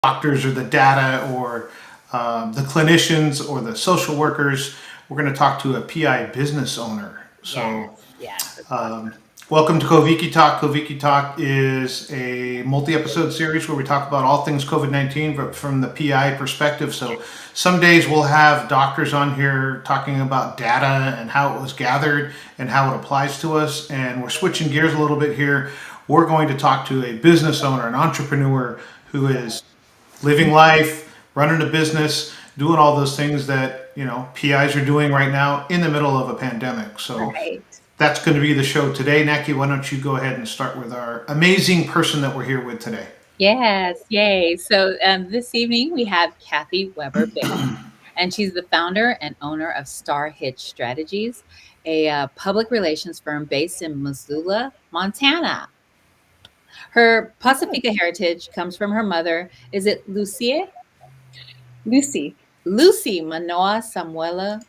doctors or the data or the clinicians or the social workers. We're going to talk to a PI business owner. Yes, So, yes, that's um, awesome. welcome to Koviki Talk. Koviki Talk is a multi-episode series where we talk about all things COVID-19, but from the PI perspective. So, some days we'll have doctors on here talking about data and how it was gathered and how it applies to us. And we're switching gears a little bit here. We're going to talk to a business owner, an entrepreneur who is living life, running a business, doing all those things that PIs are doing right now in the middle of a pandemic. So Right. that's going to be the show today. Naki, why don't you go ahead and start with our amazing person that we're here with today? Yes, yay. So this evening we have Kathy Weber Baker, and she's the founder and owner of Star Hitch Strategies, a public relations firm based in Missoula, Montana. Her Pacifica heritage comes from her mother. Is it Lucie? Lucy. Lucy Manoa Samuela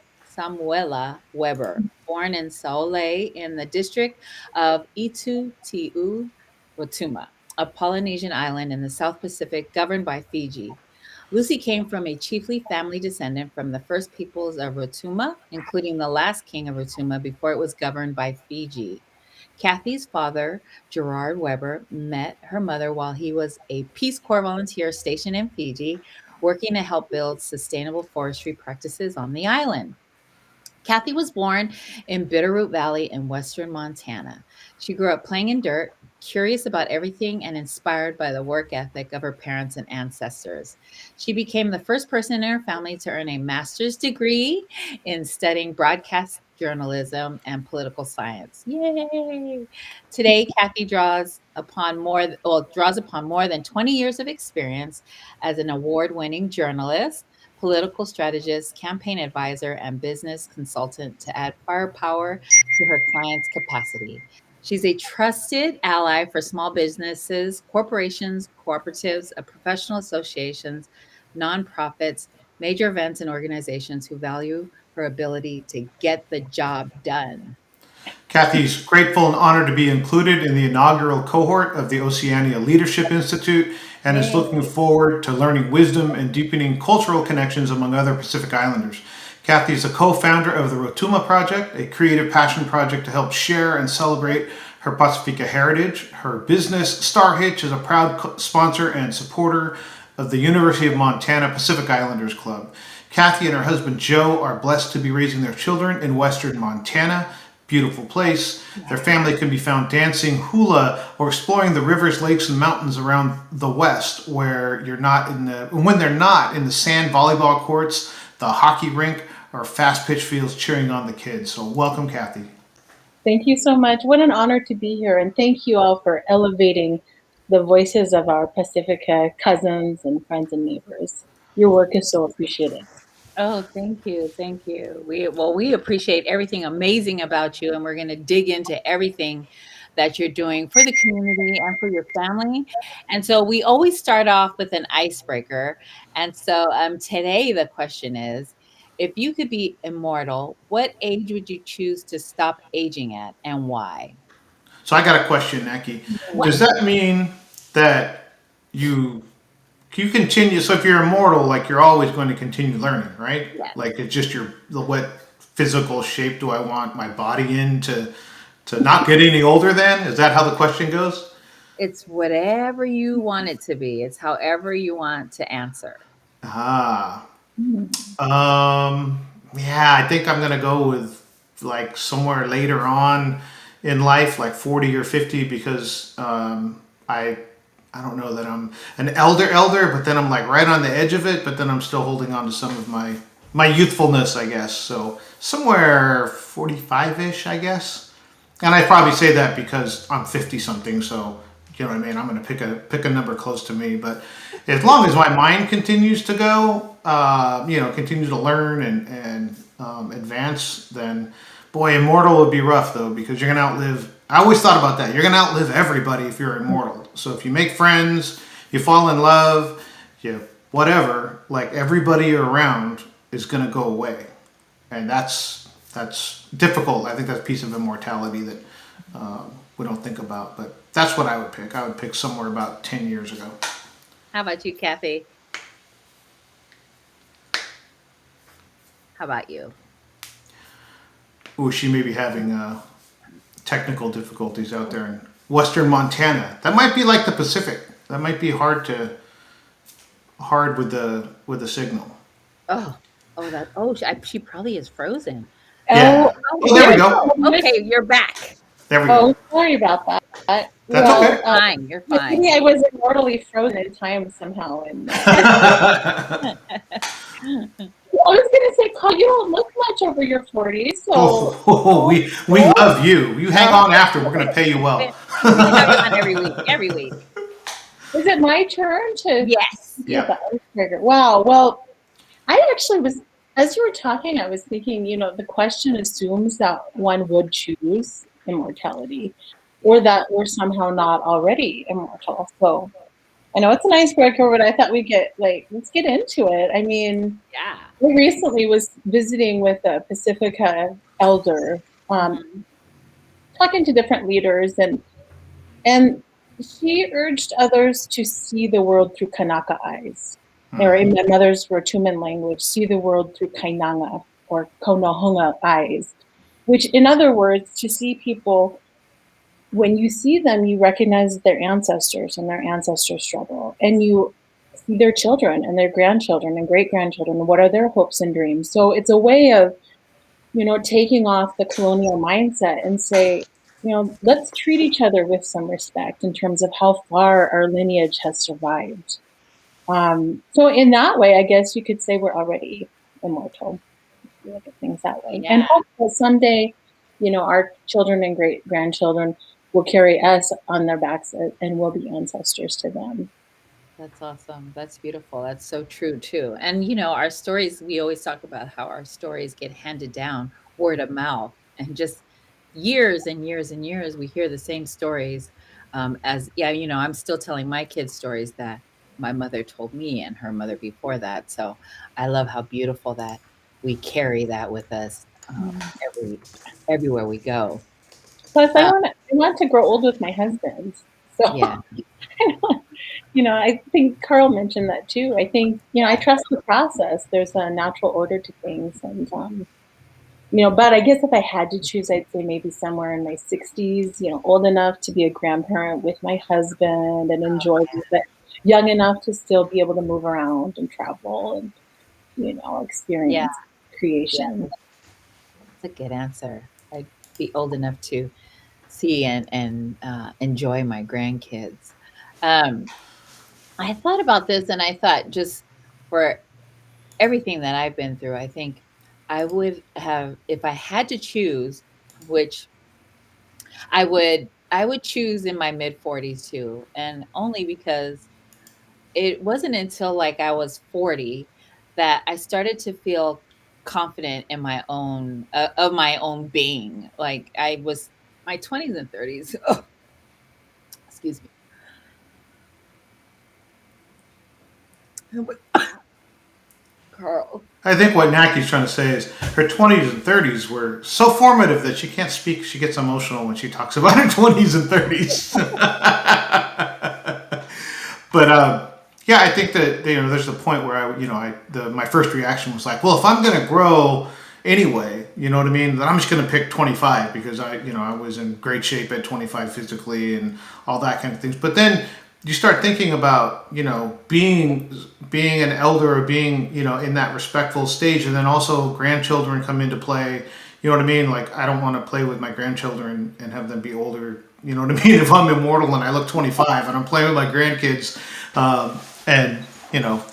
Weber, born in Saole in the district of Itu Tiu Rotuma, a Polynesian island in the South Pacific governed by Fiji. Lucy came from a chiefly family descendant from the first peoples of Rotuma, including the last king of Rotuma before it was governed by Fiji. Kathy's father, Gerard Weber, met her mother while he was a Peace Corps volunteer stationed in Fiji, working to help build sustainable forestry practices on the island. Kathy was born in Bitterroot Valley in western Montana. She grew up playing in dirt, curious about everything, and inspired by the work ethic of her parents and ancestors. She became the first person in her family to earn a master's degree in studying broadcast journalism and political science. Yay! Today, Kathy draws upon more than 20 years of experience as an award-winning journalist, political strategist, campaign advisor, and business consultant to add firepower to her clients' capacity. She's a trusted ally for small businesses, corporations, cooperatives, professional associations, nonprofits, major events, and organizations who value her ability to get the job done. Kathy's grateful and honored to be included in the inaugural cohort of the Oceania Leadership Institute and is looking Yay. forward to learning wisdom and deepening cultural connections among other Pacific Islanders. Kathy is a co founder of the Tumor Project, a creative passion project to help share and celebrate her Pacifica heritage. Her business, Star Hitch, is a proud sponsor and supporter of the University of Montana Pacific Islanders Club. Kathy and her husband Joe are blessed to be raising their children in western Montana. Beautiful place. Their family can be found dancing hula or exploring the rivers, lakes, and mountains around the west, where you're not in the when they're not in the sand volleyball courts, the hockey rink, or fast pitch fields cheering on the kids. So welcome, Kathy. Thank you so much. What an honor to be here. And thank you all for elevating the voices of our Pacifica cousins and friends and neighbors. Your work is so appreciated. Oh, thank you. Thank you. We appreciate everything amazing about you, and we're going to dig into everything that you're doing for the community and for your family. And so we always start off with an icebreaker. And so today the question is, if you could be immortal, what age would you choose to stop aging at and why? So I got a question, Neki. What? Does that mean that you you continue? So if you're immortal, like you're always going to continue learning, right? Yes. Like it's just what physical shape do I want my body in to not get any older? Then is that how the question goes? It's whatever you want it to be. It's however you want to answer. Ah, Mhm. yeah, I think I'm gonna go with like somewhere later on in life, like 40 or 50, because I don't know that I'm an elder, but then I'm like right on the edge of it, but then I'm still holding on to some of my youthfulness, I guess. So somewhere 45 ish, I guess. And I probably say that because I'm 50 something, so you know what I mean. I'm gonna pick a number close to me, but as long as my mind continues to go, continue to learn and advance, then boy, immortal would be rough though because you're gonna outlive. I always thought about that. You're gonna outlive everybody if you're immortal. So if you make friends, you fall in love, you whatever, like everybody around is gonna go away, and that's difficult. I think that's a piece of immortality that we don't think about. But that's what I would pick. I would pick somewhere about 10 years ago. How about you, Kathy? How about you? Ooh, she may be having technical difficulties out there in western Montana. That might be like the Pacific. That might be hard with the signal. Oh, she probably is frozen. Oh, Yeah. Oh, Oh, there there we you go. go. Okay, you're back. There we go. oh, sorry about that. That's No, Well, okay. you're fine. You're fine. maybe I was immortally frozen in time somehow. And I was gonna say, Carl, you don't look much over your 40s, so Oh, oh, we love you. You hang Oh, on after. We're gonna pay you well. we have you on every week. Every week. is it my turn to Yes. get Yeah. the ice trigger? Wow. Well, I actually was, as you were talking, I was thinking, the question assumes that one would choose immortality or Yeah. that we're somehow not already immortal. So I know it's an icebreaker, but I thought we'd let's get into it. I mean, Yeah. I recently was visiting with a Pacifica elder, um, Mhm. talking to different leaders, and she urged others to see the world through Kanaka eyes, or in my mother's Rotuman language, see the world through Kainanga or Konohunga eyes, which, in other words, to see people, when you see them, you recognize their ancestors and their ancestors' struggle, and you see their children and their grandchildren and great grandchildren, and what are their hopes and dreams. So it's a way of taking off the colonial mindset and say, let's treat each other with some respect in terms of how far our lineage has survived. So in that way, I guess you could say we're already immortal. If you look at things that way, and Yeah. hope that someday, our children and great grandchildren will carry us on their backs and will be ancestors to them. That's awesome. That's beautiful. That's so true too. And our stories, we always talk about how our stories get handed down word of mouth and just years and years and years we hear the same stories. As yeah, I'm still telling my kids stories that my mother told me and her mother before that. So I love how beautiful that we carry that with us every everywhere we go. Plus, Uh, I want to grow old with my husband. So yeah, I think Carl mentioned that too. I think, I yeah, trust the process. There's a natural order to things. And, but I guess if I had to choose, I'd say maybe somewhere in my 60s, old enough to be a grandparent with my husband and enjoy it, but young enough to still be able to move around and travel and, yeah, experience yeah. creation. That's a good answer. I'd be old enough to see and enjoy my grandkids. Um, I thought about this and I thought just for everything that I've been through, I think I would have, if I had to choose, which I would choose in my mid 40s too. And only because it wasn't until like I was 40 that I started to feel confident in my own of my own being. Like I was my 20s and 30s. Oh, excuse me. Carl. I think what Naki's trying to say is her 20s and 30s were so formative that she can't speak. She gets emotional when she talks about her 20s and 30s. But yeah, I think that there's a point where my first reaction was like, well, if I'm gonna grow anyway, you know what I mean, then I'm just gonna pick 25 because I was in great shape at 25 physically and all that kind of things. But then you start thinking about being an elder or being in that respectful stage, and then also grandchildren come into play. You know what I mean? Like, I don't want to play with my grandchildren and have them be older. You know what I mean? If I'm immortal and I look 25 and I'm playing with my grandkids, and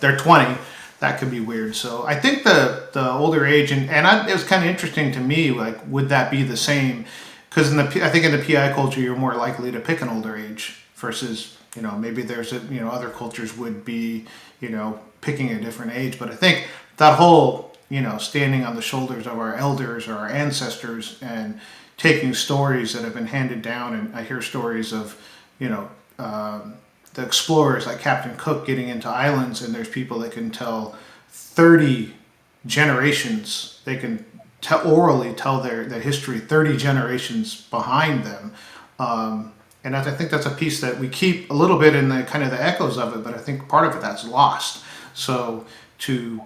they're 20, that could be weird. So I think the older age, it was kind of interesting to me. Like, would that be the same? Because I think in the PI culture, you're more likely to pick an older age versus maybe there's other cultures would be picking a different age. But I think that whole standing on the shoulders of our elders or our ancestors and taking stories that have been handed down, and I hear stories of the explorers like Captain Cook getting into islands, and there's people that can tell 30 generations. They can orally tell their history 30 generations behind them, and And I think that's a piece that we keep a little bit in the kind of the echoes of it, but I think part of it that's lost. So to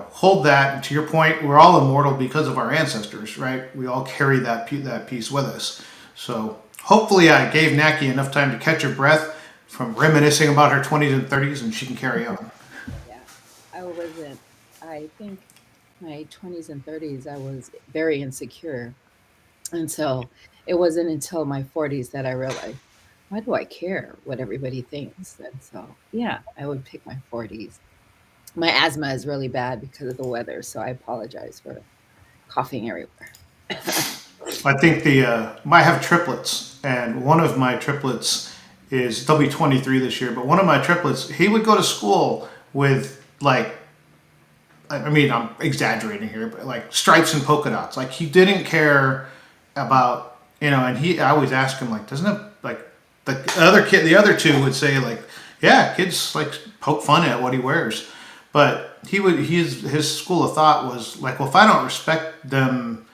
hold that, and to your point, we're all immortal because of our ancestors, right? We all carry that piece with us. So hopefully I gave Naki enough time to catch her breath from reminiscing about her 20s and 30s, and she can carry on. Yeah, I wasn't. I think my 20s and 30s, I was very insecure until it wasn't until my 40s that I realized, why do I care what everybody thinks? And so, yeah, I would pick my 40s. My asthma is really bad because of the weather, so I apologize for coughing everywhere. I think I have triplets, and one of my triplets they'll be 23 this year, but one of my triplets, he would go to school with like, I mean, I'm exaggerating here, but like stripes and polka dots. Like he didn't care about, and I always ask him like, doesn't it, like the other two would say like, yeah, kids like poke fun at what he wears. But his school of thought was like, well, if I don't respect them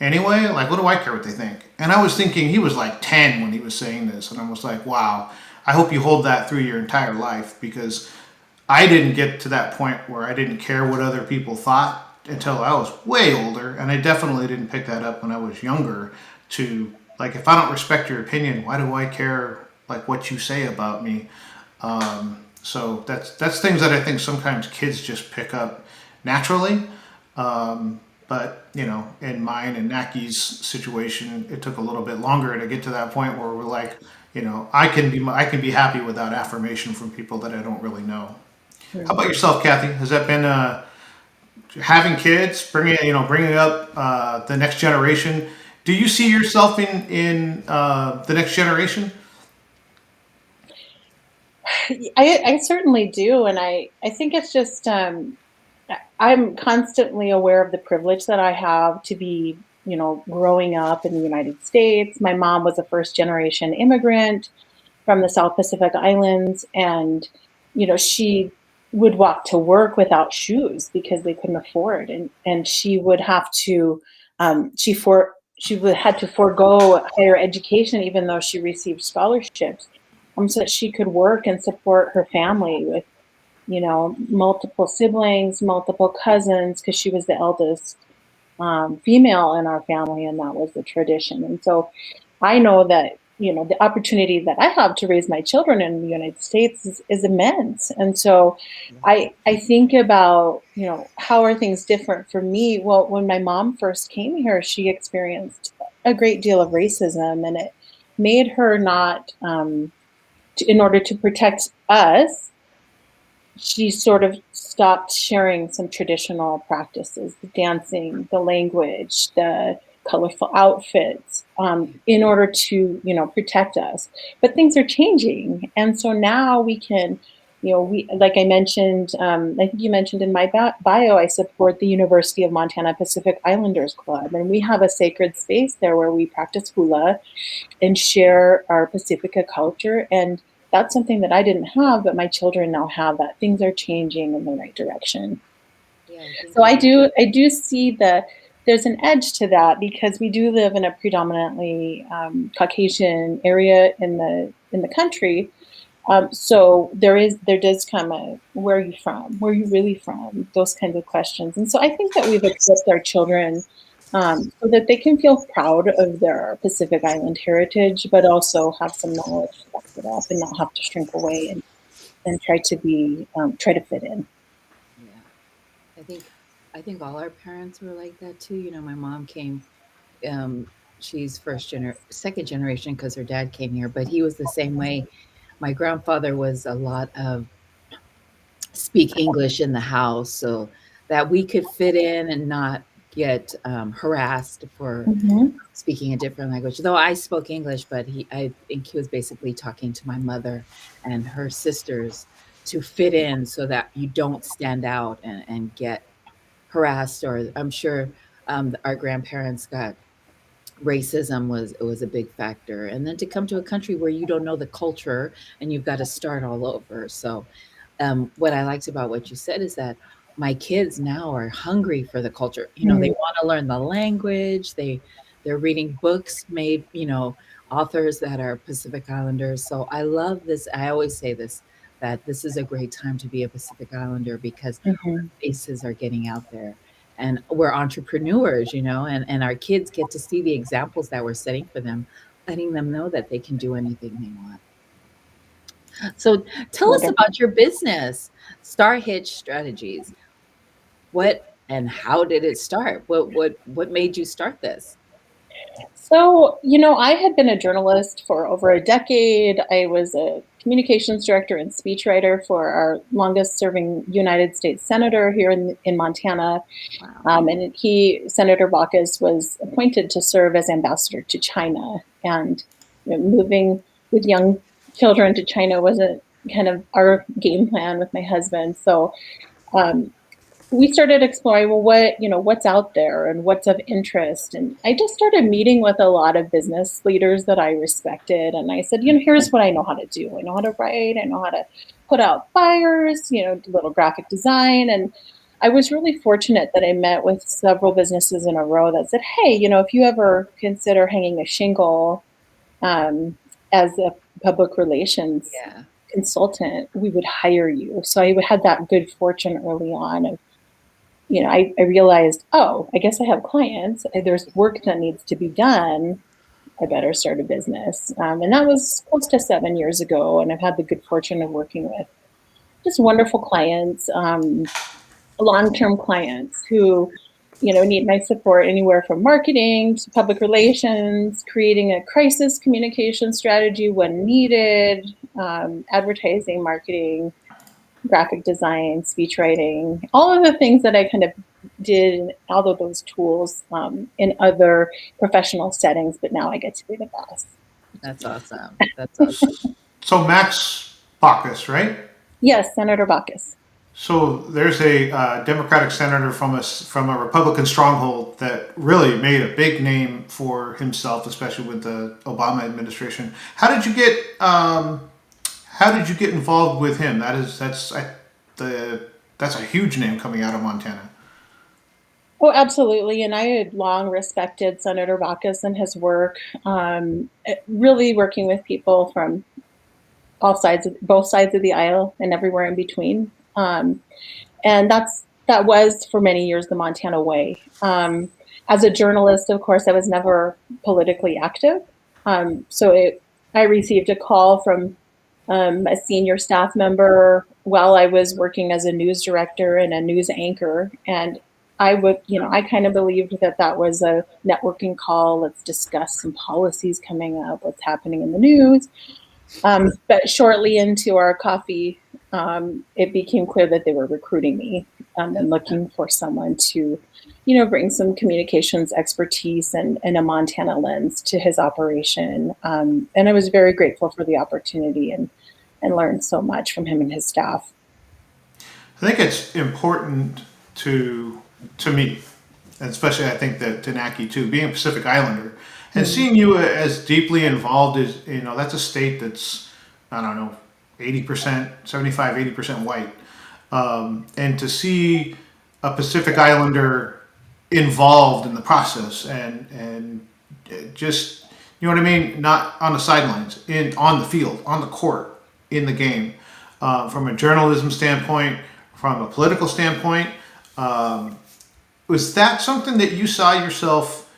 anyway, like what do I care what they think? And I was thinking he was like 10 when he was saying this, and I was like, wow, I hope you hold that through your entire life, because I didn't get to that point where I didn't care what other people thought until I was way older, and I definitely didn't pick that up when I was younger. To like, if I don't respect your opinion, why do I care like what you say about me? So that's things that I think sometimes kids just pick up naturally. But in mine and Naki's situation, it took a little bit longer to get to that point where we're like, I can be happy without affirmation from people that I don't really know. How about yourself, Kathy? Has that been having kids, bringing up the next generation? Do you see yourself in the next generation? I certainly do, and I think it's just I'm constantly aware of the privilege that I have to be, growing up in the United States. My mom was a first generation immigrant from the South Pacific Islands, and she would walk to work without shoes because they couldn't afford, and she would have to she would had to forego higher education even though she received scholarships, so that she could work and support her family with multiple siblings, multiple cousins, because she was the eldest female in our family, and that was the tradition. And so I know that the opportunity that I have to raise my children in the United States is immense. And so I think about how are things different for me. Well, when my mom first came here, she experienced a great deal of racism, and it made her not in order to protect us, she sort of stopped sharing some traditional practices, the dancing, the language, the colorful outfits, in order to, protect us. But things are changing. And so now we can, we, like I mentioned, I think you mentioned in my bio, I support the University of Montana Pacific Islanders Club. And we have a sacred space there where we practice hula and share our Pacifica culture. And that's something that I didn't have, but my children now have that. Things are changing in the right direction. Yeah, So I do see that there's an edge to that, because we do live in a predominantly Caucasian area in the country. So there does come a, where are you from? Where are you really from? Those kinds of questions. And so I think that we've equipped our children so that they can feel proud of their Pacific Island heritage, but also have some knowledge to back it up and not have to shrink away and try to fit in. yeah. I think I think all our parents were like that too. My mom came. Um, she's second generation because her dad came here, but he was the same way. My grandfather was a lot of speak English in the house so that we could fit in and not get harassed for Mm-hmm. speaking a different language. Though I spoke English, but I think he was basically talking to my mother and her sisters to fit in so that you don't stand out and get harassed. Or I'm sure our grandparents got racism was a big factor, and then to come to a country where you don't know the culture and you've got to start all over. So what I liked about what you said is that my kids now are hungry for the culture. They want to learn the language. They're reading books made, authors that are Pacific Islanders. So I love this. I always say this, that this is a great time to be a Pacific Islander because Mhm. faces are getting out there and we're entrepreneurs, and our kids get to see the examples that we're setting for them, letting them know that they can do anything they want. So tell us Wonderful. about your business, Star Hitch Strategies. What and how did it start? What made you start this? So, I had been a journalist for over a decade. I was a communications director and speechwriter for our longest serving United States Senator here in Montana. Wow. And Senator Baucus, was appointed to serve as ambassador to China. And moving with young children to China wasn't kind of our game plan with my husband. So um, we started exploring, well, what's out there and what's of interest. And I just started meeting with a lot of business leaders that I respected. And I said, here's what I know how to do. I know how to write. I know how to put out flyers, do a little graphic design. And I was really fortunate that I met with several businesses in a row that said, hey, if you ever consider hanging a shingle as a public relations Yeah. consultant, we would hire you. So I had that good fortune early on of, I realized, oh, I guess I have clients. There's work that needs to be done. I better start a business. And that was close to 7 years ago. And I've had the good fortune of working with just wonderful clients, long-term clients who, need my support anywhere from marketing to public relations, creating a crisis communication strategy when needed, advertising, marketing, graphic design, speech writing, all of the things that I kind of did, all of those tools in other professional settings, but now I get to be the boss. That's awesome. That's awesome. So Max Baucus, right? Yes, Senator Baucus. So there's a Democratic senator from a Republican stronghold that really made a big name for himself, especially with the Obama administration. How did you get involved with him? That's a huge name coming out of Montana. Oh, absolutely. And I had long respected Senator Baucus and his work, really working with people from both sides of the aisle and everywhere in between. And that was for many years the Montana way. As a journalist, of course, I was never politically active. I received a call from a senior staff member while I was working as a news director and a news anchor. And I kind of believed that was a networking call. Let's discuss some policies coming up, what's happening in the news. But shortly into our coffee, it became clear that they were recruiting me and looking for someone to, bring some communications expertise and a Montana lens to his operation. And I was very grateful for the opportunity and learned so much from him and his staff. I think it's important to me, and especially I think that to Naki too, being a Pacific Islander and seeing you as deeply involved as that's a state that's, I don't know, 80%, 75, 80% white, and to see a Pacific Islander involved in the process and just, you know what I mean, not on the sidelines, on the field, on the court, in the game, from a journalism standpoint, from a political standpoint. Was that something that you saw yourself,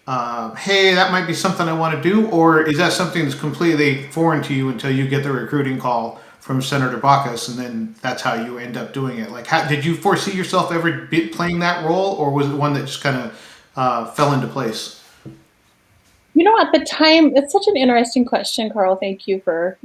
hey, that might be something I want to do? Or is that something that's completely foreign to you until you get the recruiting call from Senator Baucus and then that's how you end up doing it? Like, did you foresee yourself ever playing that role, or was it one that just kind of fell into place? At the time, it's such an interesting question, Carl. Thank you for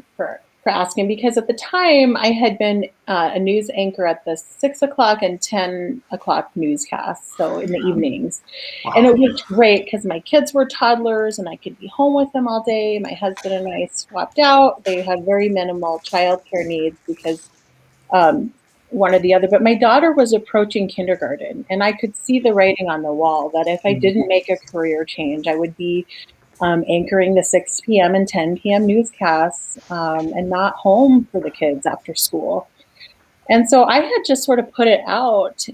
asking, because at the time I had been a news anchor at the 6 o'clock and 10 o'clock newscasts, so in the evenings. Wow. And it was great because my kids were toddlers and I could be home with them all day. My husband and I swapped out. They had very minimal childcare needs because one or the other. But my daughter was approaching kindergarten, and I could see the writing on the wall that if I didn't make a career change, I would be anchoring the 6 p.m. and 10 p.m. newscasts and not home for the kids after school. And so I had just sort of put it out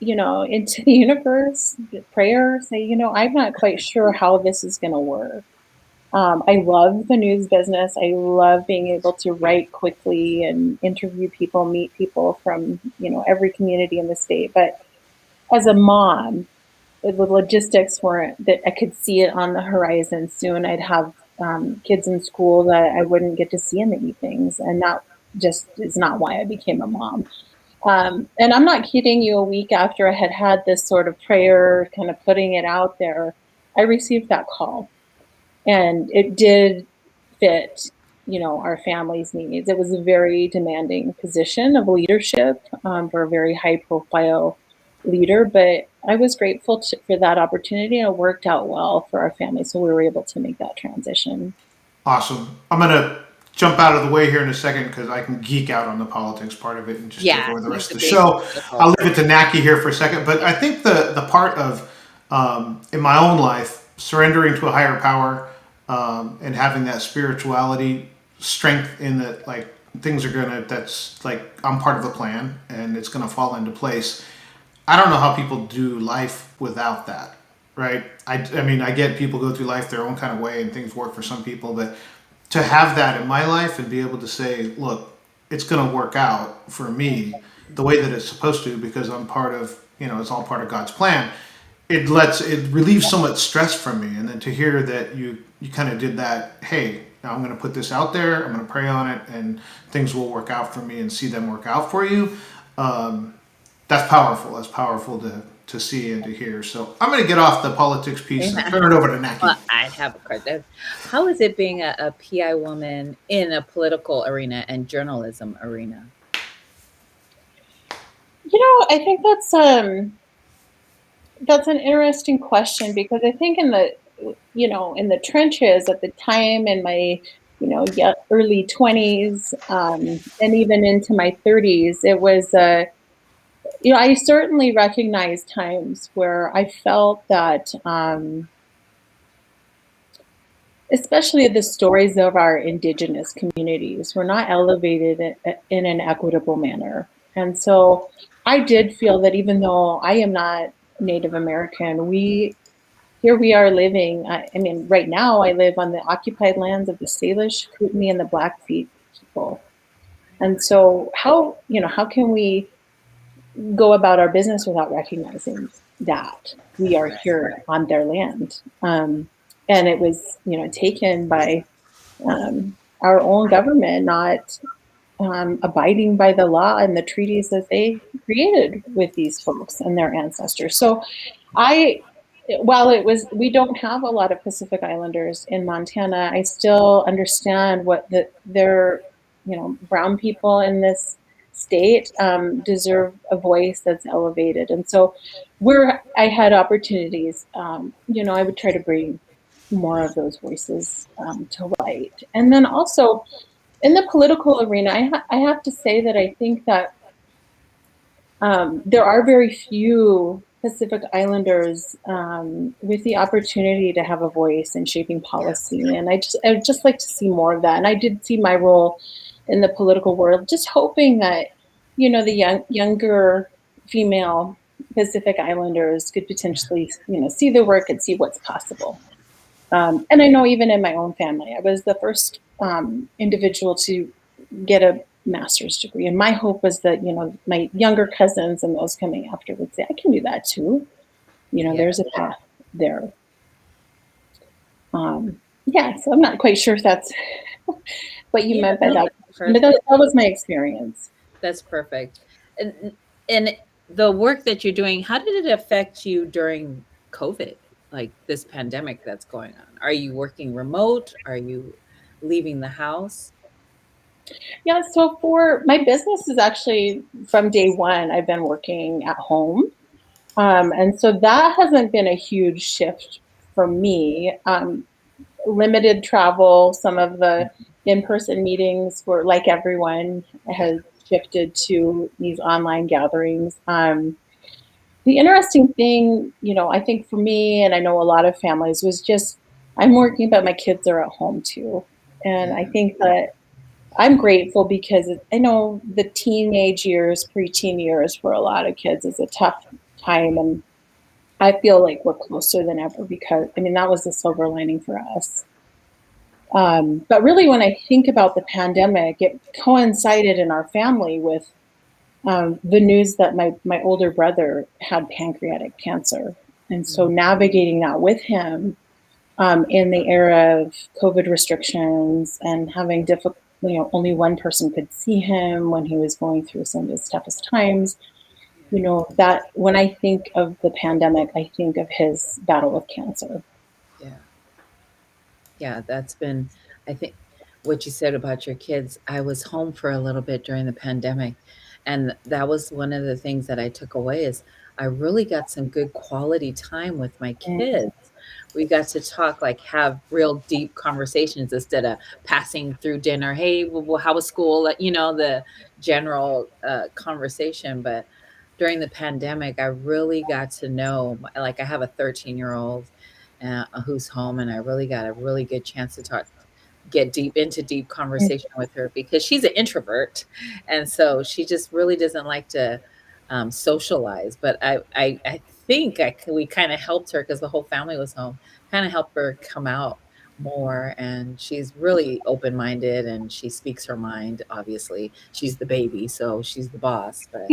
into the universe, prayer, say, I'm not quite sure how this is going to work. I love the news business. I love being able to write quickly and interview people, meet people from, every community in the state. But as a mom, the logistics weren't that I could see it on the horizon soon. I'd have kids in school that I wouldn't get to see in the evenings. And that just is not why I became a mom. And I'm not kidding you, a week after I had this sort of prayer, kind of putting it out there, I received that call. And it did fit, our family's needs. It was a very demanding position of leadership for a very high profile leader, but I was grateful for that opportunity, and it worked out well for our family. So we were able to make that transition. Awesome. I'm going to jump out of the way here in a second because I can geek out on the politics part of it and just take over the rest of the show. I'll leave it to Naki here for a second. But I think the part of, in my own life, surrendering to a higher power and having that spirituality strength in that, like, things are going to, that's like, I'm part of the plan and it's going to fall into place. I don't know how people do life without that. Right. I mean, I get people go through life their own kind of way and things work for some people, but to have that in my life and be able to say, look, it's going to work out for me the way that it's supposed to, because I'm part of, it's all part of God's plan. It relieves so much stress from me. And then to hear that you kind of did that, hey, now I'm going to put this out there, I'm going to pray on it, and things will work out for me, and see them work out for you. That's powerful. That's powerful to see and to hear. So I'm going to get off the politics piece and turn it over to Naki. Well, I have a question. How is it being a PI woman in a political arena and journalism arena? I think that's an interesting question, because I think in the trenches at the time, in my early 20s and even into my 30s, it was I certainly recognize times where I felt that, especially the stories of our Indigenous communities, were not elevated in an equitable manner. And so I did feel that even though I am not Native American, here we are living, I mean, right now I live on the occupied lands of the Salish, Kootenai, and the Blackfeet people. And so how can we go about our business without recognizing that we are here on their land? And it was, taken by our own government not abiding by the law and the treaties that they created with these folks and their ancestors. So while we don't have a lot of Pacific Islanders in Montana, I still understand what their brown people in this state deserve a voice that's elevated. And so where I had opportunities, I would try to bring more of those voices to light. And then also in the political arena, I have to say that I think that there are very few Pacific Islanders with the opportunity to have a voice in shaping policy. And I would just like to see more of that. And I did see my role in the political world, just hoping that, the younger female Pacific Islanders could potentially, see the work and see what's possible. And I know even in my own family, I was the first individual to get a master's degree. And my hope was that, my younger cousins and those coming after would say, I can do that too. There's a path there. So I'm not quite sure if that's what you meant by that. But that was my experience. That's perfect. And the work that you're doing, how did it affect you during COVID, like this pandemic that's going on? Are you working remote? Are you leaving the house? Yeah, so for my business is actually from day one, I've been working at home. And so that hasn't been a huge shift for me. Limited travel, some of the in-person meetings were, like everyone, has shifted to these online gatherings. The interesting thing, I think for me, and I know a lot of families, was just I'm working, but my kids are at home too. And I think that I'm grateful because I know the teenage years, preteen years for a lot of kids is a tough time. And I feel like we're closer than ever because, I mean, that was the silver lining for us. But really, when I think about the pandemic, it coincided in our family with the news that my older brother had pancreatic cancer. And so navigating that with him in the era of COVID restrictions and having difficult, only one person could see him when he was going through some of his toughest times. That when I think of the pandemic, I think of his battle with cancer. Yeah. Yeah, that's been, I think, what you said about your kids. I was home for a little bit during the pandemic, and that was one of the things that I took away is I really got some good quality time with my Mm. kids. We got to talk, like have real deep conversations instead of passing through dinner. Hey, well, how was school? Like, the general conversation. But during the pandemic, I really got to know, like, I have a 13-year-old who's home, and I really got a really good chance to get deep conversation with her because she's an introvert, and so she just really doesn't like to socialize. But I think we kind of helped her because the whole family was home, kind of helped her come out more, and she's really open minded and she speaks her mind. Obviously, she's the baby, so she's the boss, but.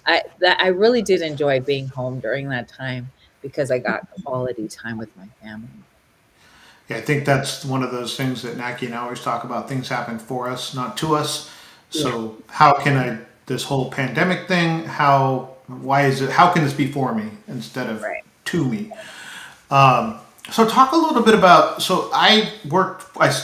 I really did enjoy being home during that time because I got quality time with my family. Yeah, I think that's one of those things that Naki and I always talk about. Things happen for us, not to us. Yeah, So how can this whole pandemic thing, how can this be for me instead of right. to me? So talk a little bit about, I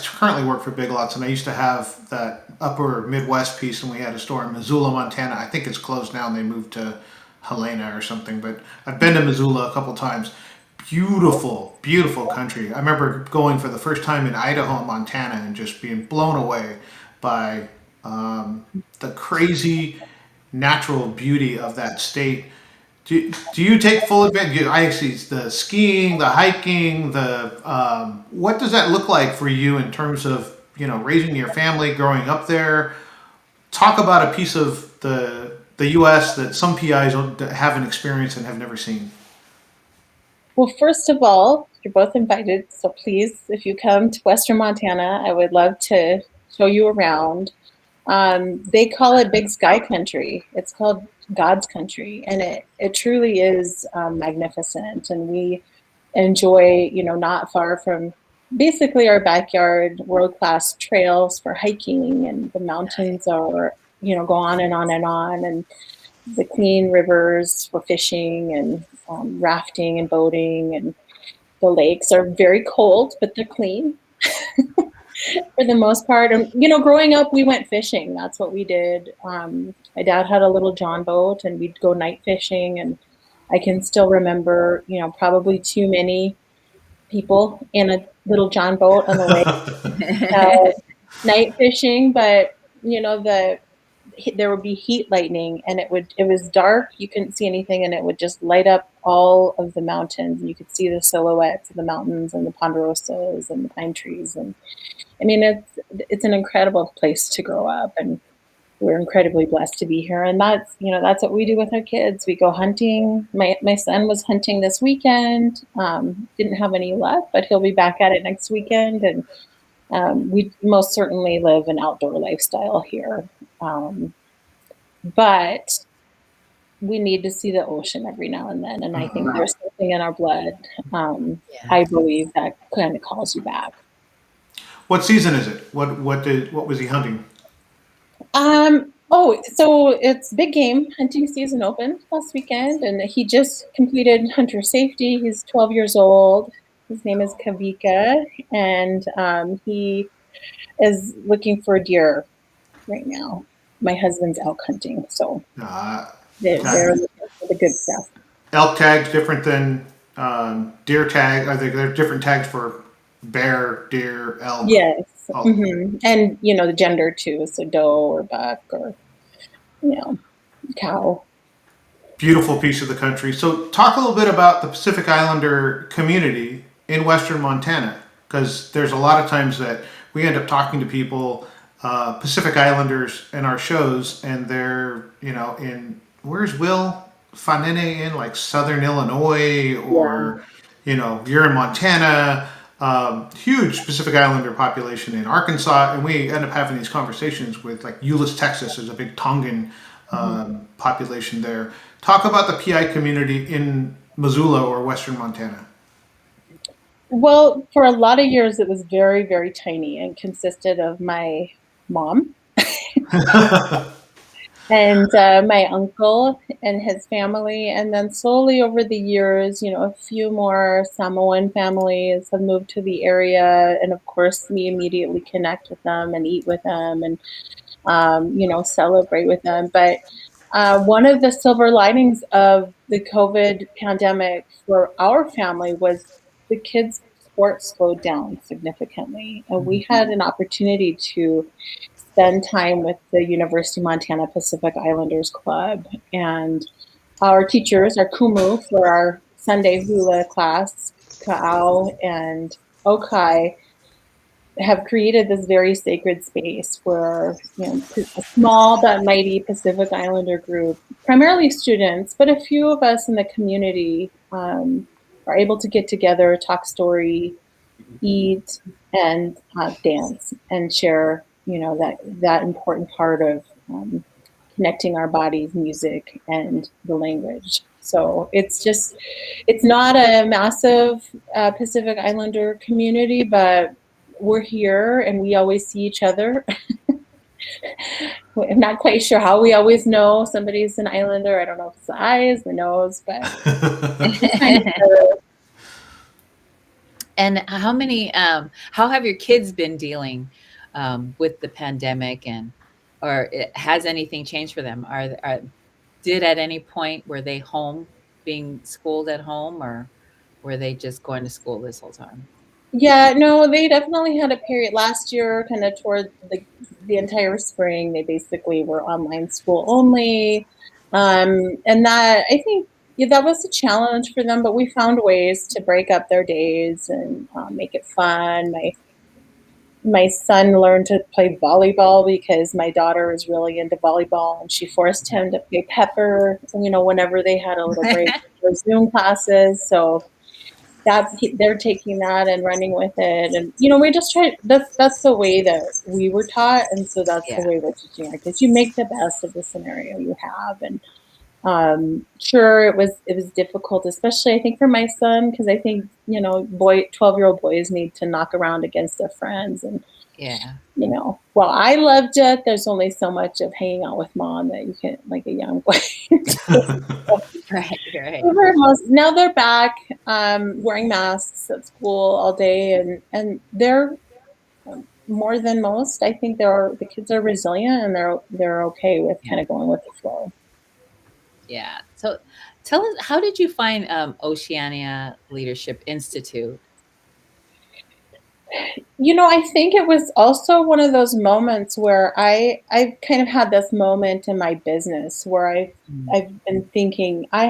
currently work for Big Lots, and I used to have that upper Midwest piece, and we had a store in Missoula, Montana. I think it's closed now and they moved to Helena or something, but I've been to Missoula a couple times. Beautiful, beautiful country. I remember going for the first time in Idaho and Montana and just being blown away by the crazy natural beauty of that state. Do you take full advantage? I actually the skiing, the hiking, the what does that look like for you in terms of raising your family, growing up there? Talk about a piece of the U.S. that some PIs haven't experienced and have never seen. Well, first of all, you're both invited. So please, if you come to Western Montana, I would love to show you around. They call it Big Sky Country. It's called God's Country, and it truly is magnificent. And we enjoy, not far from basically our backyard, world-class trails for hiking, and the mountains are, go on and on and on, and the clean rivers for fishing and rafting and boating, and the lakes are very cold, but they're clean for the most part. And growing up, we went fishing. That's what we did. My dad had a little john boat, and we'd go night fishing. And I can still remember, probably too many people in a little john boat on the lake, uh, night fishing. But there would be heat lightning, and it was dark, you couldn't see anything, and it would just light up all of the mountains, and you could see the silhouettes of the mountains and the ponderosas and the pine trees. And I mean, it's an incredible place to grow up, and we're incredibly blessed to be here. And that's what we do with our kids. We go hunting. My son was hunting this weekend. Didn't have any luck, but he'll be back at it next weekend. And we most certainly live an outdoor lifestyle here. But we need to see the ocean every now and then. And I think there's something in our blood, Yeah. I believe, that kind of calls you back. What season is it? What was he hunting? So it's big game hunting season opened last weekend, and he just completed hunter safety. He's 12 years old. His name is Kovika, and he is looking for deer right now. My husband's elk hunting, so Uh, they're looking for the good stuff. Elk tags different than deer tag. Are there different tags for bear, deer, elk? Yes. Oh, And the gender too, so doe or buck or you know cow. beautiful piece of the country. So, talk a little bit about the Pacific Islander community in Western Montana, because there's a lot of times that we end up talking to people, Pacific Islanders, in our shows, and they're in where's Will? Fanene in, like Southern Illinois, Yeah. or you're in Montana. Huge Pacific Islander population in Arkansas, and we end up having these conversations with like Euless, Texas. There's a big Tongan population there. Talk about the PI community in Missoula or Western Montana. Well, for a lot of years, it was very, very tiny and consisted of my mom and my uncle and his family. And then slowly over the years, a few more Samoan families have moved to the area. And of course, we immediately connect with them and eat with them and, celebrate with them. But one of the silver linings of the COVID pandemic for our family was the kids' sports slowed down significantly. And we had an opportunity to spend time with the University of Montana Pacific Islanders Club. And our teachers, our kumu for our Sunday hula class, Ka'au and Okai, have created this very sacred space where a small but mighty Pacific Islander group, primarily students, but a few of us in the community are able to get together, talk story, eat, and dance, and share that important part of connecting our bodies, music, and the language. So it's not a massive Pacific Islander community, but we're here and we always see each other. I'm not quite sure how we always know somebody's an Islander. I don't know if it's the eyes, the nose, but And how have your kids been dealing with the pandemic, or has anything changed for them? Did at any point, were they home, being schooled at home, or were they just going to school this whole time? Yeah, no, they definitely had a period last year, kind of toward the entire spring. They basically were online school only. And that, I think, that was a challenge for them, but we found ways to break up their days and make it fun. My son learned to play volleyball because my daughter is really into volleyball, and she forced him to play pepper, whenever they had a little break for Zoom classes. So they're taking that and running with it, and we just try. That's the way that we were taught, and so that's the Yeah. way we're teaching our kids. You make the best of the scenario you have, and sure, it was difficult, especially I think for my son, because I think 12-year-old boys need to knock around against their friends, and Yeah. while I loved it, there's only so much of hanging out with mom that you can, like a young boy. Right. Now they're back wearing masks at school all day, and they're more than most. I think the kids are resilient and they're okay with kind of going with the flow. Yeah. So tell us, how did you find Oceania Leadership Institute? I think it was also one of those moments where I kind of had this moment in my business where I've been thinking I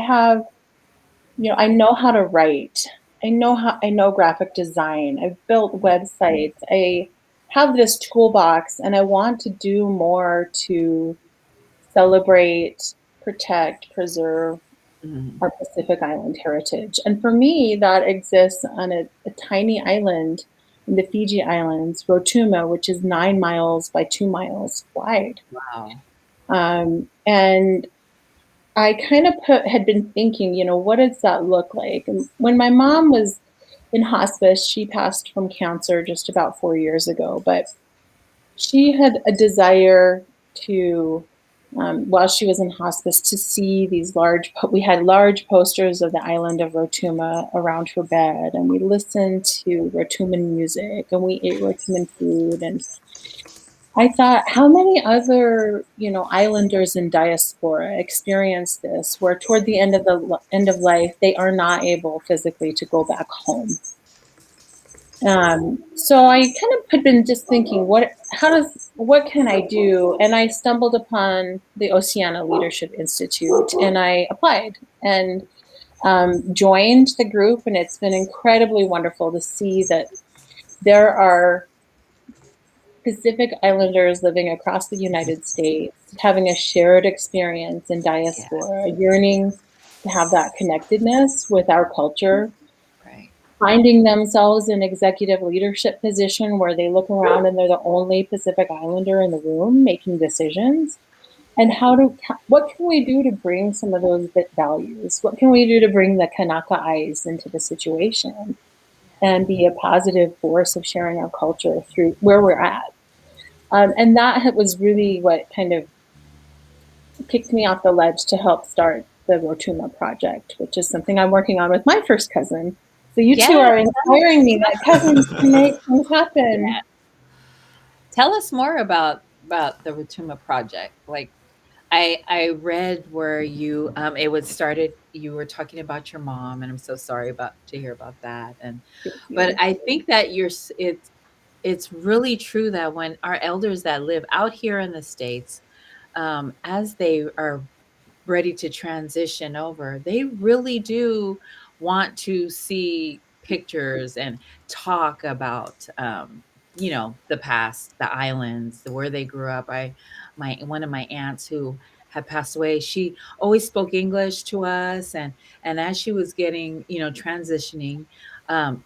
know how to write. I know graphic design. I've built websites. I have this toolbox and I want to do more to celebrate, protect, preserve our Pacific Island heritage. And for me, that exists on a tiny island in the Fiji Islands, Rotuma, which is 9 miles by 2 miles wide. Wow. And I kind of had been thinking, what does that look like? And when my mom was in hospice, she passed from cancer just about 4 years ago, but she had a desire to, while she was in hospice, to see these we had large posters of the island of Rotuma around her bed, and we listened to Rotuman music, and we ate Rotuman food. And I thought, how many other, islanders in diaspora experience this, where toward the end of life, they are not able physically to go back home. So I kind of had been just thinking, what can I do? And I stumbled upon the Oceania Leadership Institute, and I applied and joined the group. And it's been incredibly wonderful to see that there are Pacific Islanders living across the United States, having a shared experience in diaspora, yearning to have that connectedness with our culture, Right. finding themselves in executive leadership position where they look around and they're the only Pacific Islander in the room making decisions. And what can we do to bring some of those values? What can we do to bring the Kanaka eyes into the situation and be a positive force of sharing our culture through where we're at? And that was really what kind of kicked me off the ledge to help start the Rotuma Project, which is something I'm working on with my first cousin. So you two Yes. are inspiring me that cousins can make things happen. Yeah. Tell us more about the Rotuma Project. Like I read where you it was started. You were talking about your mom, and I'm so sorry about to hear about that. And Thank but you. I think that it's really true that when our elders that live out here in the States, as they are ready to transition over, they really do want to see pictures and talk about, the past, the islands, where they grew up. My one of my aunts who had passed away, she always spoke English to us, and as she was getting, transitioning,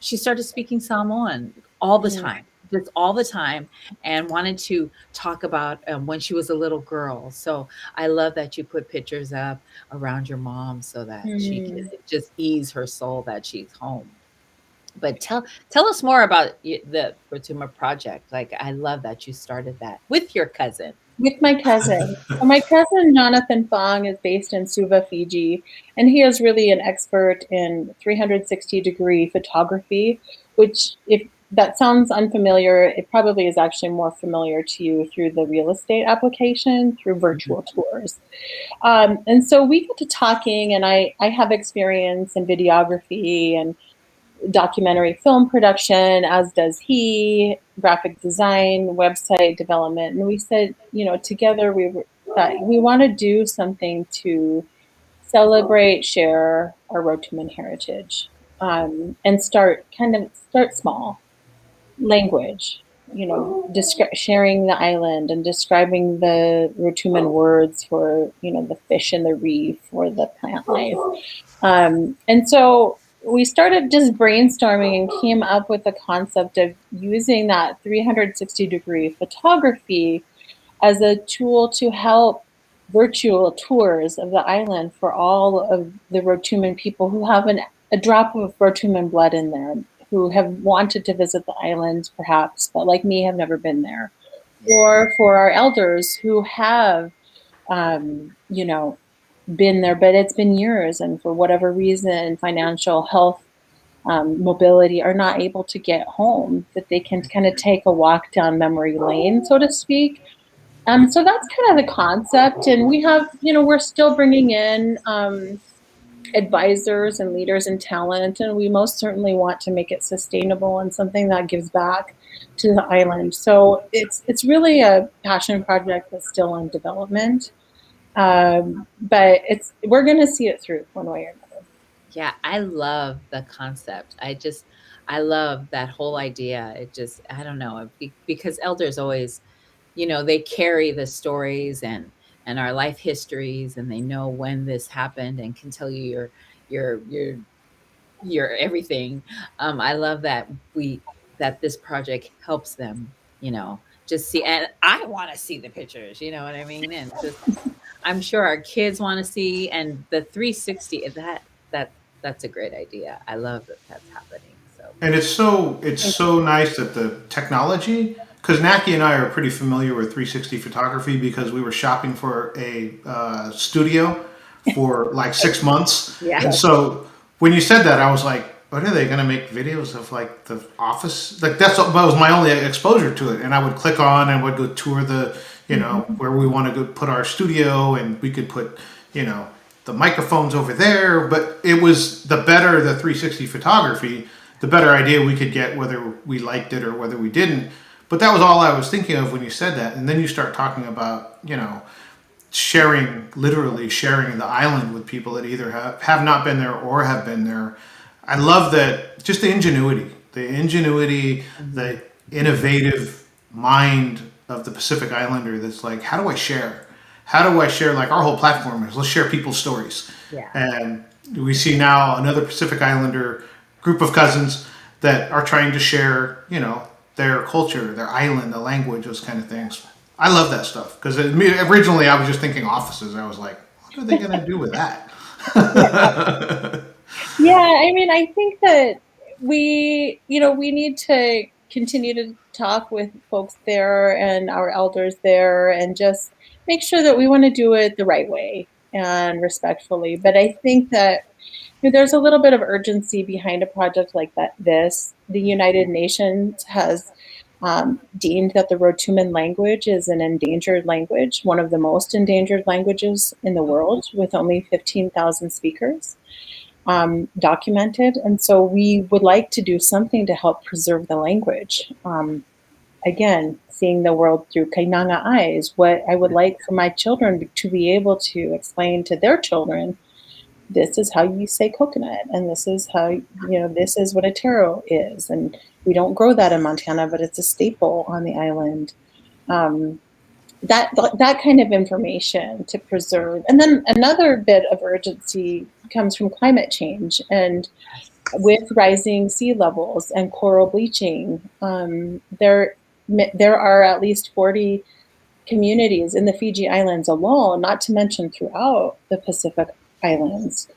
she started speaking Samoan all the Mm, time, just all the time, and wanted to talk about when she was a little girl. So I love that you put pictures up around your mom so that she can mm. just ease her soul that she's home. But tell us more about the Rotuma Project. Like, I love that you started that with your cousin. With my cousin. So my cousin Jonathan Fong is based in Suva, Fiji, and he is really an expert in 360-degree photography, which, if that sounds unfamiliar, it probably is actually more familiar to you through the real estate application, through Mhm. virtual tours. And so we got to talking, and I have experience in videography and documentary film production, as does he, graphic design, website development. And we said, together thought we want to do something to celebrate, share our Rotuman heritage, and start small. Language, sharing the island and describing the Rotuman words for, the fish in the reef or the plant life. And so we started just brainstorming and came up with the concept of using that 360-degree photography as a tool to help virtual tours of the island for all of the Rotuman people who have a drop of Rotuman blood in them, who have wanted to visit the island perhaps, but like me have never been there. Or for our elders who have, um, you know, been there, but it's been years, and for whatever reason, financial, health, mobility, are not able to get home, that they can kind of take a walk down memory lane, so to speak. So that's kind of the concept, and we have, we're still bringing in advisors and leaders and talent, and we most certainly want to make it sustainable and something that gives back to the island. So it's really a passion project that's still in development. But we're going to see it through one way or another. Yeah, I love the concept. I love that whole idea. It just, I don't know, because elders always, they carry the stories and our life histories, and they know when this happened and can tell you your your your everything. I love that this project helps them, just see, and I want to see the pictures, you know what I mean? And just, I'm sure our kids want to see, and the 360, that that's a great idea. I love that that's happening. So And it's so nice that the technology, because Naki and I are pretty familiar with 360 photography because we were shopping for a studio for like 6 months, yeah. and so when you said that, I was like, "What are they going to make videos of like the office?" Like that was my only exposure to it, and I would click on and would go tour the, Mm-hmm. where we want to go put our studio, and we could put, the microphones over there, but it was the better the 360 photography, the better idea we could get whether we liked it or whether we didn't. But that was all I was thinking of when you said that. And then you start talking about, sharing, literally sharing the island with people that either have not been there or have been there. I love that, just the ingenuity, Mhm. the innovative mind of the Pacific Islander that's like, how do I share? how do I share, like our whole platform is let's share people's stories. Yeah. And we see now another Pacific Islander group of cousins that are trying to share, their culture, their island, the language, those kind of things. I love that stuff because originally I was just thinking offices. I was like, what are they going to do with that? Yeah, I mean, I think that we need to continue to talk with folks there and our elders there and just make sure that we want to do it the right way and respectfully. But I think that there's a little bit of urgency behind a project like this. The United Nations has deemed that the Rotuman language is an endangered language, one of the most endangered languages in the world, with only 15,000 speakers documented. And so we would like to do something to help preserve the language. Again, seeing the world through Kainanga eyes, what I would like for my children to be able to explain to their children, this is how you say coconut, and this is how, this is what a taro is. And we don't grow that in Montana, but it's a staple on the island. That kind of information to preserve. And then another bit of urgency comes from climate change. And with rising sea levels and coral bleaching, there are at least 40 communities in the Fiji Islands alone, not to mention throughout the Pacific Islands,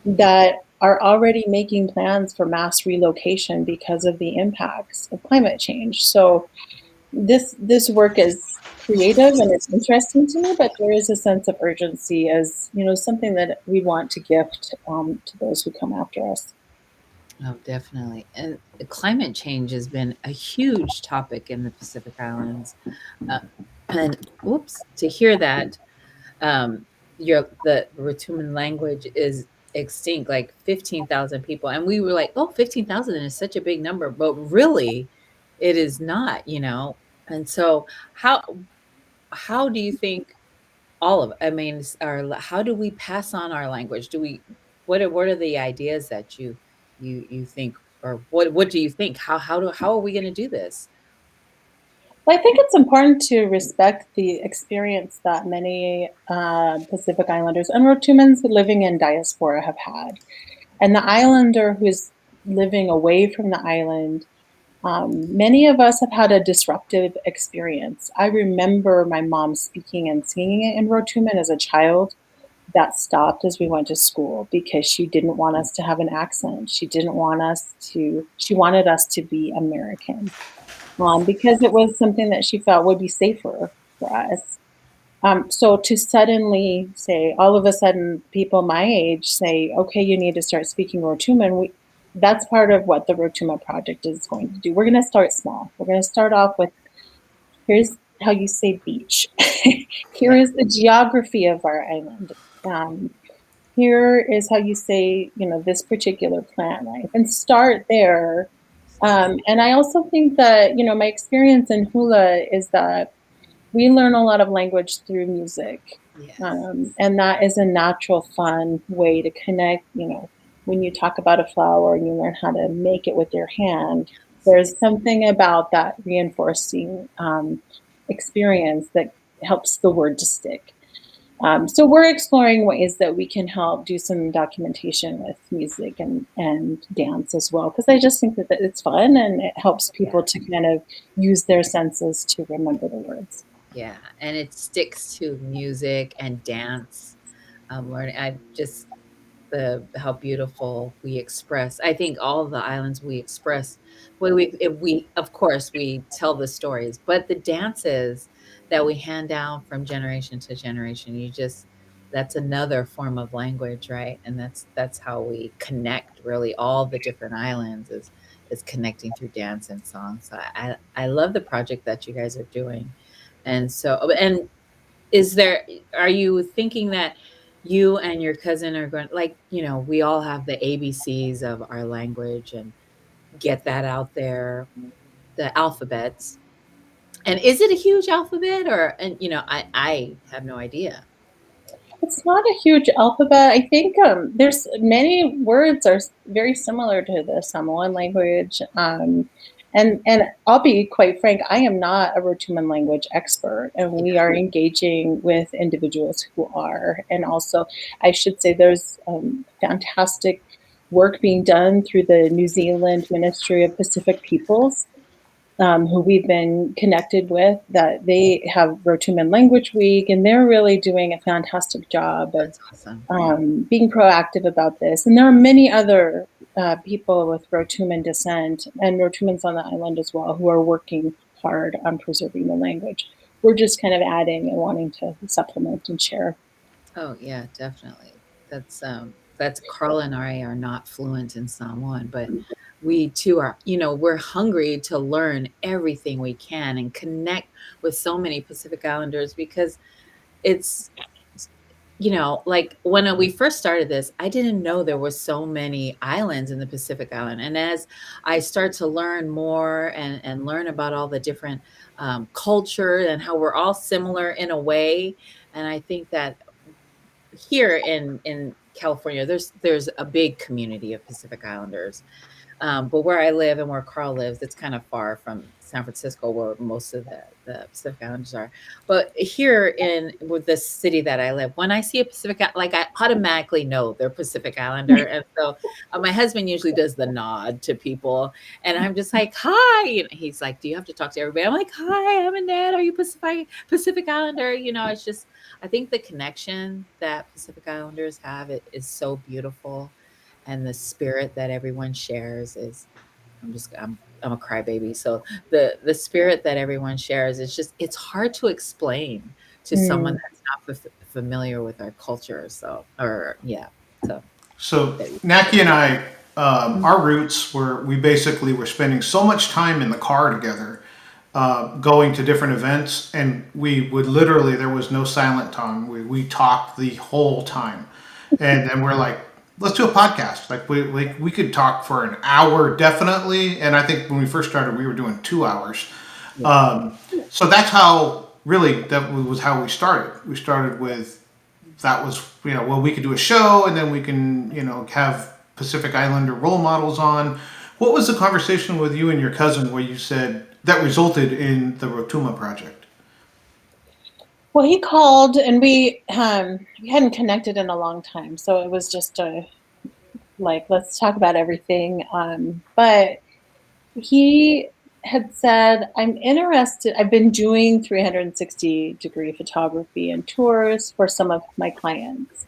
that are already making plans for mass relocation because of the impacts of climate change. So this work is creative and it's interesting to me, but there is a sense of urgency as something that we want to gift to those who come after us. Oh, definitely. And climate change has been a huge topic in the Pacific Islands. And to hear that the Rotuman language is extinct, like 15,000 people. And we were like, oh, 15,000 is such a big number, but really it is not, And so how do you think how do we pass on our language? What are the ideas that you think, or what do you think? How are we going to do this? Well, I think it's important to respect the experience that many Pacific Islanders and Rotumans living in diaspora have had. And the islander who's living away from the island, many of us have had a disruptive experience. I remember my mom speaking and singing it in Rotuman as a child. That stopped as we went to school because she didn't want us to have an accent. She wanted us to be American. Because it was something that she felt would be safer for us. So to suddenly say, all of a sudden, people my age say, okay, you need to start speaking Rotuman, that's part of what the Rotuma Project is going to do. We're going to start small. We're going to start off with, here's how you say beach. Here is the geography of our island. Here is how you say, this particular plant life, and start there. And I also think that, my experience in hula is that we learn a lot of language through music. Yes. And that is a natural, fun way to connect. When you talk about a flower and you learn how to make it with your hand, there's something about that reinforcing experience that helps the word to stick. So we're exploring ways that we can help do some documentation with music and dance as well, because I just think that it's fun and it helps people to kind of use their senses to remember the words. Yeah, and it sticks to music and dance. Learning, how beautiful we express. I think all of the islands we express, of course we tell the stories, but the dances that we hand down from generation to generation, that's another form of language, right? And that's how we connect, really. All the different islands is connecting through dance and song. So I love the project that you guys are doing. And so, and are you thinking that you and your cousin are going, like, we all have the ABCs of our language and get that out there, the alphabets. And is it a huge alphabet, I have no idea. It's not a huge alphabet. I think there's many words are very similar to the Samoan language. And I'll be quite frank, I am not a Rotuman language expert, and we are engaging with individuals who are. And also, I should say there's fantastic work being done through the New Zealand Ministry of Pacific Peoples, who we've been connected with, that they have Rotuman Language Week, and they're really doing a fantastic job of being proactive about this. And there are many other people with Rotuman descent and Rotumans on the island as well who are working hard on preserving the language. We're just kind of adding and wanting to supplement and share. Oh yeah, definitely. That's Carl and I are not fluent in Samoan, but we too are, we're hungry to learn everything we can and connect with so many Pacific Islanders because it's like when we first started this, I didn't know there were so many islands in the Pacific Island. And as I start to learn more and learn about all the different culture and how we're all similar in a way, and I think that here in California, there's a big community of Pacific Islanders. But where I live and where Carl lives, it's kind of far from San Francisco, where most of the Pacific Islanders are. But here with this city that I live, when I see a like I automatically know they're Pacific Islander, and so my husband usually does the nod to people, and I'm just like, "Hi," and he's like, "Do you have to talk to everybody?" I'm like, "Hi, I'm Annette. Are you Pacific Islander?" It's just I think the connection that Pacific Islanders have is so beautiful, and the spirit that everyone shares is I'm a crybaby. So the spirit that everyone shares is just it's hard to explain to someone that's not familiar with our culture. So or yeah. So Naki and I, our roots we basically were spending so much time in the car together, going to different events, and we would literally, there was no silent time. We talked the whole time, and then we're like, let's do a podcast. Like we could talk for an hour definitely, and I think when we first started, we were doing 2 hours. So that's how really that was how we started. We started with that was well, we could do a show, and then we can have Pacific Islander role models on. What was the conversation with you and your cousin where you said that resulted in the Rotuma Project? Well, he called, and we hadn't connected in a long time, so it was just let's talk about everything. But he had said, I'm interested. I've been doing 360-degree photography and tours for some of my clients.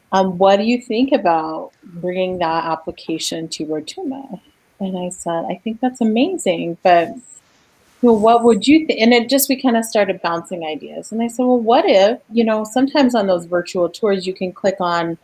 What do you think about bringing that application to Rotuma? And I said, I think that's amazing, but what would you think? And we kind of started bouncing ideas. And I said, well, what if, sometimes on those virtual tours, you can click on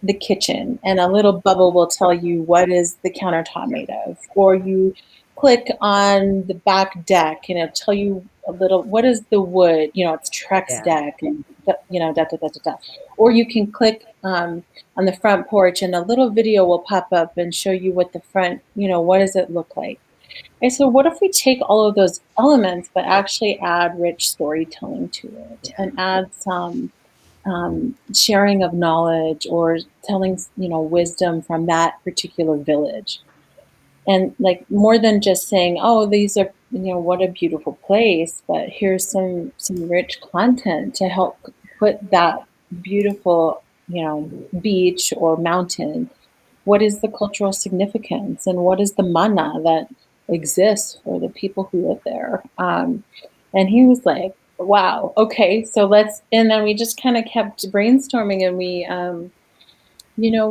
the kitchen and a little bubble will tell you what is the countertop made of, or you click on the back deck and it'll tell you a little, what is the wood, it's Trex deck, and da, da, da, da, da. Or you can click on the front porch and a little video will pop up and show you what the front, what does it look like. And so what if we take all of those elements but actually add rich storytelling to it and add some sharing of knowledge or telling, wisdom from that particular village. And like more than just saying, oh, these are, what a beautiful place, but here's some rich content to help put that beautiful, beach or mountain. What is the cultural significance and what is the mana that exists for the people who live there? And he was like, wow, okay, so and then we just kind of kept brainstorming, and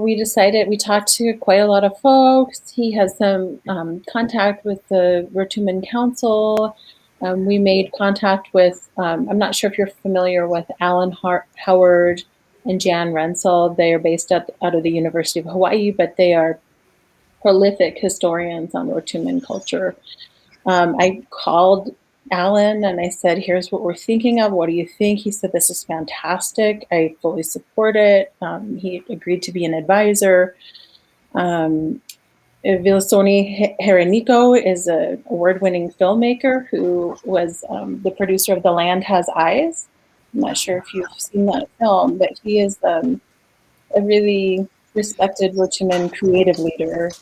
we decided, we talked to quite a lot of folks. He has some contact with the Rotuman Council. We made contact with, I'm not sure if you're familiar with Alan Howard and Jan Rensel. They are based out of the University of Hawaii, but they are prolific historians on Rotuman culture. I called Alan and I said, here's what we're thinking of. What do you think? He said, this is fantastic. I fully support it. He agreed to be an advisor. Vilasoni Herenico is an award-winning filmmaker who was the producer of The Land Has Eyes. I'm not sure if you've seen that film, but he is a really respected Rotuman creative leader.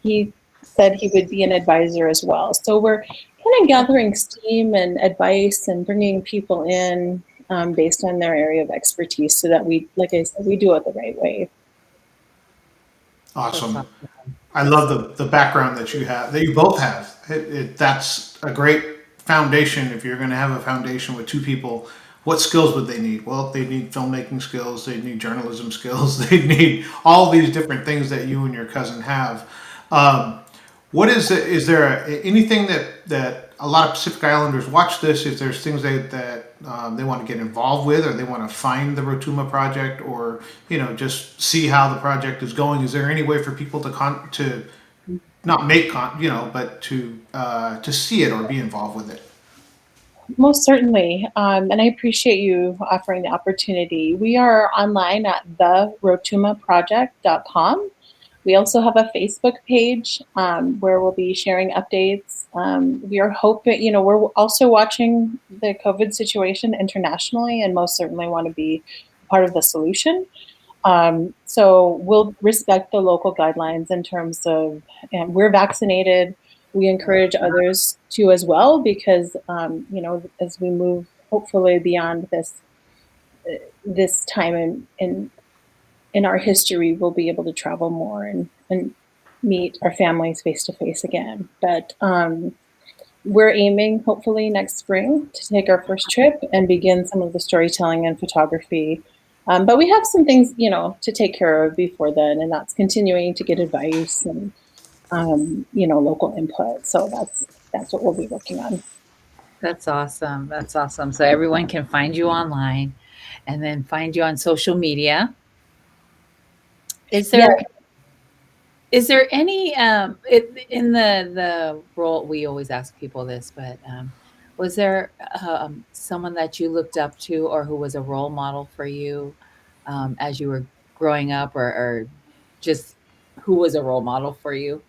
He said he would be an advisor as well. So we're kind of gathering steam and advice and bringing people in based on their area of expertise so that we, like I said, we do it the right way. That's Awesome. awesome. I love the background that you have, that you both have. That's a great foundation. If you're going to have a foundation with two people, what skills would they need? Well, they need filmmaking skills, they need journalism skills, they need all these different things that you and your cousin have. Um, what is it? Is there anything that a lot of Pacific Islanders watch this? If there's things that they want to get involved with, or they want to find the Rotuma project, or just see how the project is going, is there any way for people to not make but to see it or be involved with it? Most certainly. And I appreciate you offering the opportunity. We are online at therotumaproject.com. We also have a Facebook page where we'll be sharing updates. We are hoping, we're also watching the COVID situation internationally and most certainly want to be part of the solution. So we'll respect the local guidelines in terms of we're vaccinated. We encourage others to as well because, as we move hopefully beyond this time in our history, we'll be able to travel more and meet our families face to face again. But we're aiming hopefully next spring to take our first trip and begin some of the storytelling and photography. But we have some things, to take care of before then, and that's continuing to get advice and, local input. So that's what we'll be working on. That's awesome. That's awesome. So everyone can find you online and then find you on social media. Is Yeah, there any in the role, we always ask people this, but was there someone that you looked up to or who was a role model for you as you were growing up, or just who was a role model for you?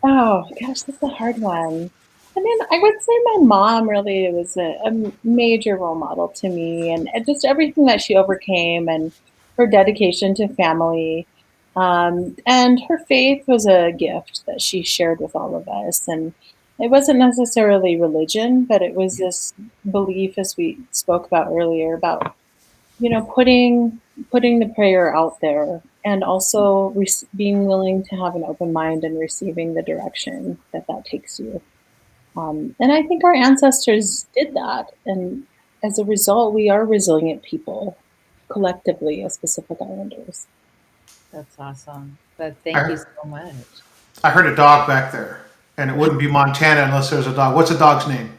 oh gosh, that's a hard one. I mean, I would say my mom really was a major role model to me, and just everything that she overcame, and her dedication to family, and her faith was a gift that she shared with all of us. And it wasn't necessarily religion, but it was this belief, as we spoke about earlier, about putting the prayer out there and also being willing to have an open mind and receiving the direction that takes you. And I think our ancestors did that, and as a result, we are resilient people collectively as Pacific Islanders. That's awesome. But thank you I, so much. I heard a dog back there, and it wouldn't be Montana unless there's a dog. What's the dog's name?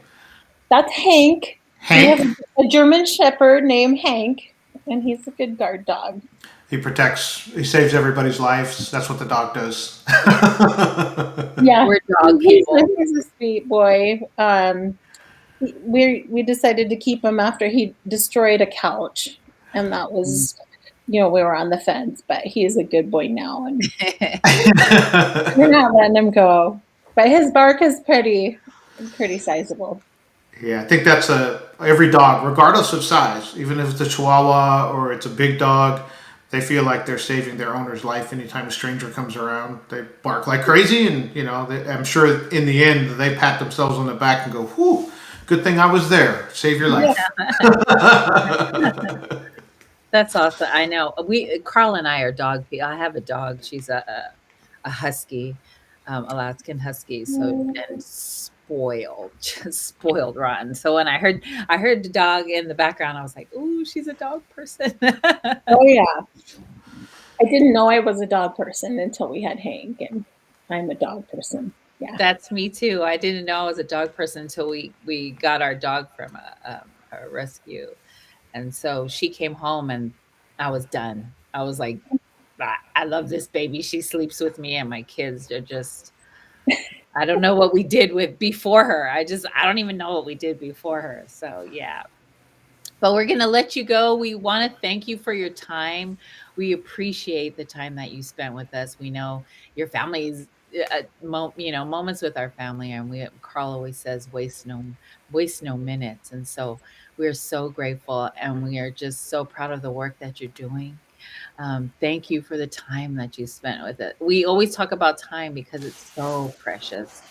That's Hank. We have Hank. a German Shepherd named Hank, and he's a good guard dog. He protects. He saves everybody's lives. That's what the dog does. Yeah, We're dog people. he's a sweet boy. We decided to keep him after he destroyed a couch, and that was, we were on the fence. But he's a good boy now, and we're not letting him go. But his bark is pretty sizable. Yeah, I think that's every dog, regardless of size, even if it's a Chihuahua or it's a big dog, they feel like they're saving their owner's life anytime a stranger comes around. They bark like crazy, and I'm sure in the end they pat themselves on the back and go, "Whew, good thing I was there. Save your life." That's awesome. I know. Carl and I are dog people. I have a dog. She's a husky, Alaskan husky. So, and spoiled, just spoiled rotten. So when I heard the dog in the background, I was like, "Ooh, she's a dog person." Oh yeah, I didn't know I was a dog person until we had Hank, and I'm a dog person. Yeah. That's me too. I didn't know I was a dog person until we got our dog from a rescue, and so she came home and I was done. I was like, I love this baby. She sleeps with me, and my kids are just, I don't know what we did with before her. I don't even know what we did before her. So, yeah. But we're going to let you go. We want to thank you for your time. We appreciate the time that you spent with us. We know your family's, moments with our family, and Carl always says, waste no minutes. And so we're so grateful, and we are just so proud of the work that you're doing. Thank you for the time that you spent with it. We always talk about time because it's so precious,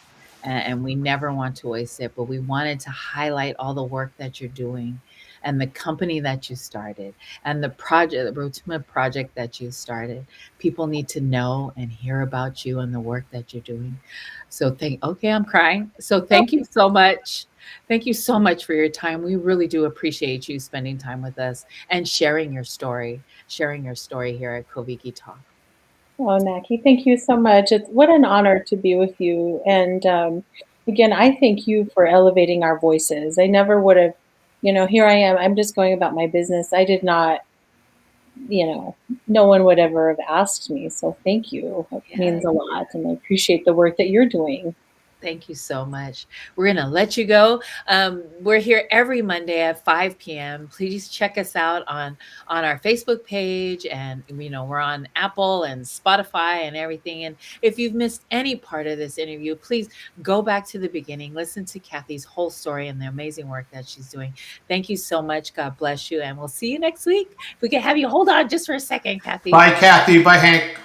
and we never want to waste it. But we wanted to highlight all the work that you're doing, and the company that you started, and the project, the Rotuma project that you started. People need to know and hear about you and the work that you're doing. So okay, I'm crying. So thank you so much. Thank you so much for your time. We really do appreciate you spending time with us and sharing your story here at Koviki Talk. Oh, Naki, thank you so much. It's what an honor to be with you. And again, I thank you for elevating our voices. I never would have, here I am. I'm just going about my business. I did not, no one would ever have asked me. So thank you. It Yes. means a lot. And I appreciate the work that you're doing. Thank you so much. We're going to let you go. We're here every Monday at 5 p.m. Please check us out on our Facebook page. And, we're on Apple and Spotify and everything. And if you've missed any part of this interview, please go back to the beginning. Listen to Kathy's whole story and the amazing work that she's doing. Thank you so much. God bless you. And we'll see you next week. If we can have you hold on just for a second, Kathy. Bye, Kathy. Bye, Hank.